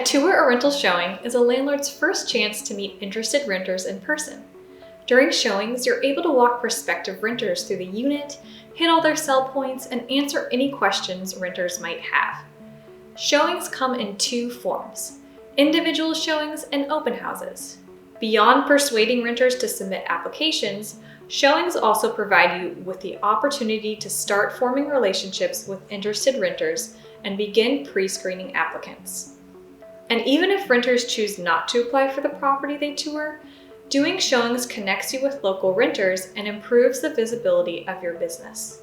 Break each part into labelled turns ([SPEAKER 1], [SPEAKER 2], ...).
[SPEAKER 1] A tour or rental showing is a landlord's first chance to meet interested renters in person. During showings, you're able to walk prospective renters through the unit, hit all their sell points, and answer any questions renters might have. Showings come in two forms: individual showings and open houses. Beyond persuading renters to submit applications, showings also provide you with the opportunity to start forming relationships with interested renters and begin pre-screening applicants. And even if renters choose not to apply for the property they tour, doing showings connects you with local renters and improves the visibility of your business.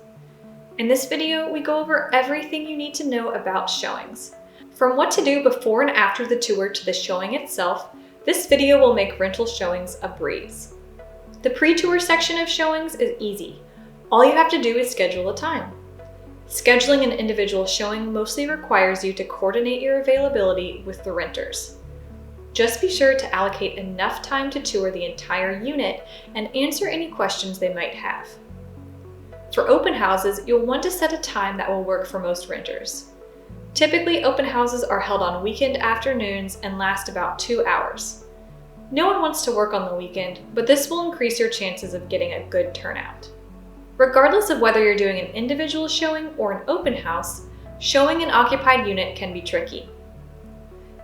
[SPEAKER 1] In this video, we go over everything you need to know about showings. From what to do before and after the tour to the showing itself, this video will make rental showings a breeze. The pre-tour section of showings is easy. All you have to do is schedule a time. Scheduling an individual showing mostly requires you to coordinate your availability with the renters. Just be sure to allocate enough time to tour the entire unit and answer any questions they might have. For open houses, you'll want to set a time that will work for most renters. Typically, open houses are held on weekend afternoons and last about 2 hours. No one wants to work on the weekend, but this will increase your chances of getting a good turnout. Regardless of whether you're doing an individual showing or an open house, showing an occupied unit can be tricky.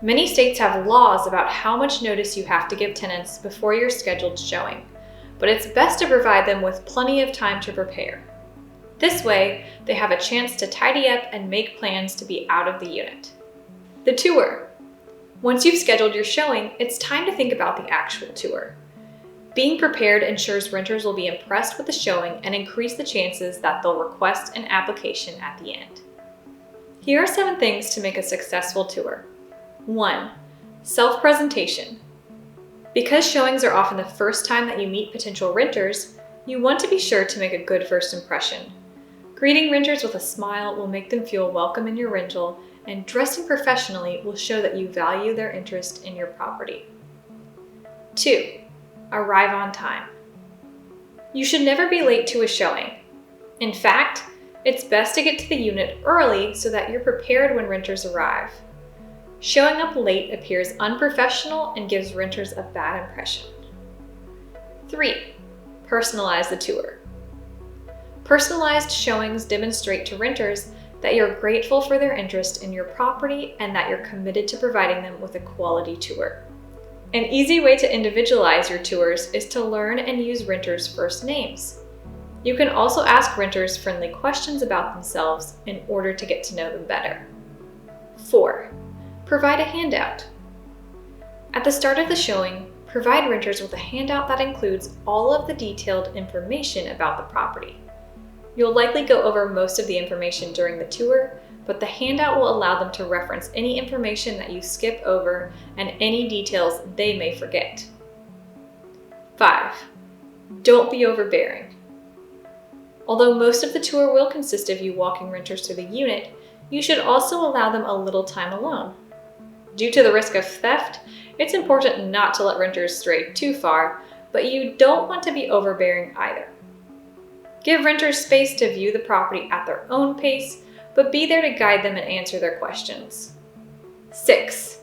[SPEAKER 1] Many states have laws about how much notice you have to give tenants before your scheduled showing, but it's best to provide them with plenty of time to prepare. This way, they have a chance to tidy up and make plans to be out of the unit. The tour. Once you've scheduled your showing, it's time to think about the actual tour. Being prepared ensures renters will be impressed with the showing and increase the chances that they'll request an application at the end. Here are 7 things to make a successful tour. 1. Self-presentation. Because showings are often the first time that you meet potential renters, you want to be sure to make a good first impression. Greeting renters with a smile will make them feel welcome in your rental, and dressing professionally will show that you value their interest in your property. 2. Arrive on time. You should never be late to a showing. In fact, it's best to get to the unit early so that you're prepared when renters arrive. Showing up late appears unprofessional and gives renters a bad impression. 3. Personalize the tour. Personalized showings demonstrate to renters that you're grateful for their interest in your property and that you're committed to providing them with a quality tour. An easy way to individualize your tours is to learn and use renters' first names. You can also ask renters friendly questions about themselves in order to get to know them better. 4. Provide a handout. At the start of the showing, provide renters with a handout that includes all of the detailed information about the property. You'll likely go over most of the information during the tour, but the handout will allow them to reference any information that you skip over and any details they may forget. 5. Don't be overbearing. Although most of the tour will consist of you walking renters through the unit, you should also allow them a little time alone. Due to the risk of theft, it's important not to let renters stray too far, but you don't want to be overbearing either. Give renters space to view the property at their own pace, but be there to guide them and answer their questions. 6.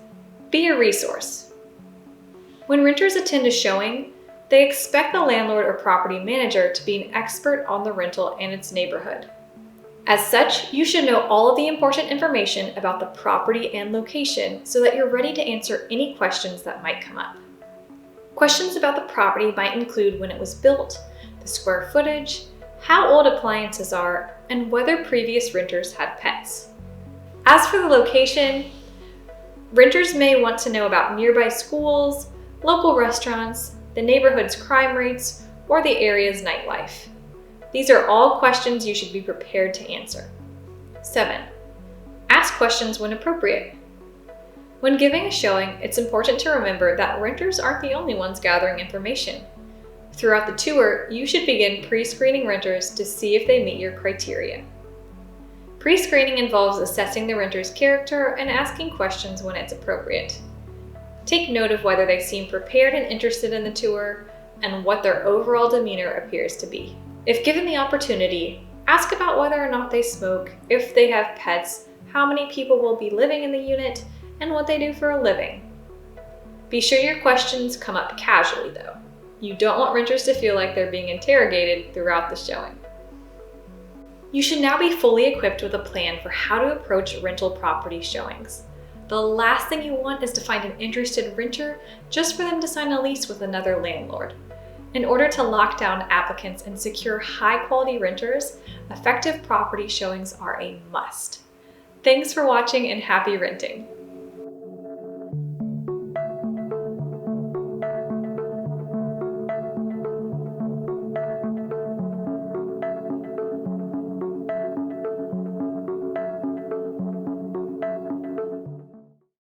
[SPEAKER 1] Be a resource. When renters attend a showing, they expect the landlord or property manager to be an expert on the rental and its neighborhood. As such, you should know all of the important information about the property and location so that you're ready to answer any questions that might come up. Questions about the property might include when it was built, the square footage, how old appliances are, and whether previous renters had pets. As for the location, renters may want to know about nearby schools, local restaurants, the neighborhood's crime rates, or the area's nightlife. These are all questions you should be prepared to answer. 7. Ask questions when appropriate. When giving a showing, it's important to remember that renters aren't the only ones gathering information. Throughout the tour, you should begin pre-screening renters to see if they meet your criteria. Pre-screening involves assessing the renter's character and asking questions when it's appropriate. Take note of whether they seem prepared and interested in the tour, and what their overall demeanor appears to be. If given the opportunity, ask about whether or not they smoke, if they have pets, how many people will be living in the unit, and what they do for a living. Be sure your questions come up casually though. You don't want renters to feel like they're being interrogated throughout the showing. You should now be fully equipped with a plan for how to approach rental property showings. The last thing you want is to find an interested renter just for them to sign a lease with another landlord. In order to lock down applicants and secure high-quality renters, effective property showings are a must. Thanks for watching and happy renting!